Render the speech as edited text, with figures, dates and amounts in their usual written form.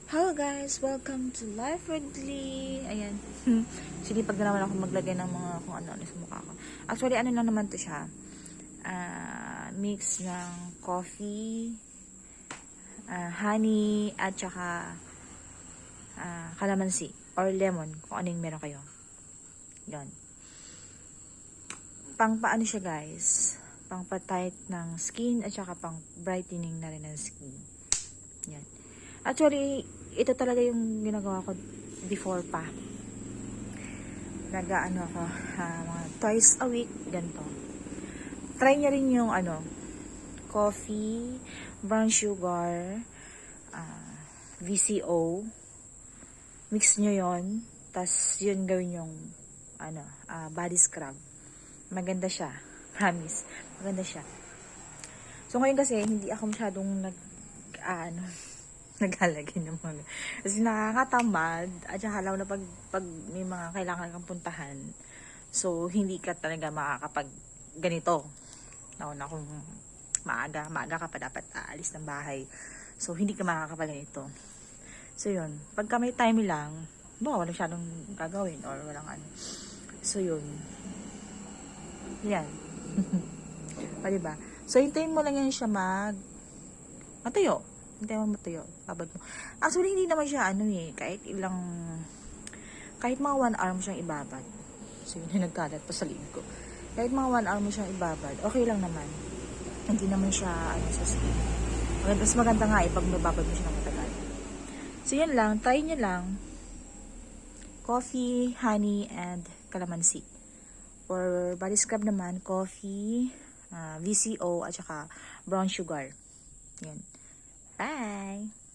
Hello guys! Welcome to Life Ridley! Ayan. Sinipag na naman ako maglagay ng mga kung ano sa mukha ko. Actually, ano lang naman to siya. Mix ng coffee, honey, at saka calamansi or lemon, kung ano yung meron kayo. Yan. Pang paano siya guys? Pang pa-tight ng skin at saka pang brightening na rin ng skin. Yan. Actually, ito talaga yung ginagawa ko before pa. Nag-ano ako, mga twice a week, ganito. Try niya rin yung coffee, brown sugar, VCO. Mix nyo yon, tas yun gawin yung body scrub. Maganda siya. Promise. Maganda siya. So ngayon kasi, hindi ako masyadong naglalagay ng mga. Kasi nakakatamad. At saka alam na pag may mga kailangan kang puntahan. So, hindi ka talaga makakapag ganito. Nauna kung maaga ka pa dapat aalis ng bahay. So, hindi ka makakapag ganito. So, yun. Pagka may time lang, wala masyadong gagawin or walang ano. So, yun. Yan. O, diba? So, hintayin mo lang yan siya matuyo. Hintayin mo matuyo. Babad mo. Actually, hindi naman siya kahit mga 1 hour mo siyang ibabad. So, yun yung nagkalat pa sa liig ko. Kahit mga 1 hour mo siyang ibabad, okay lang naman. Hindi naman siya, sa skin. Mas maganda nga pag mababad mo siya ng matagal. So, yan lang. Try nyo lang. Coffee, honey, and calamansi. For body scrub naman, coffee, VCO, at saka brown sugar. Yan. Bye!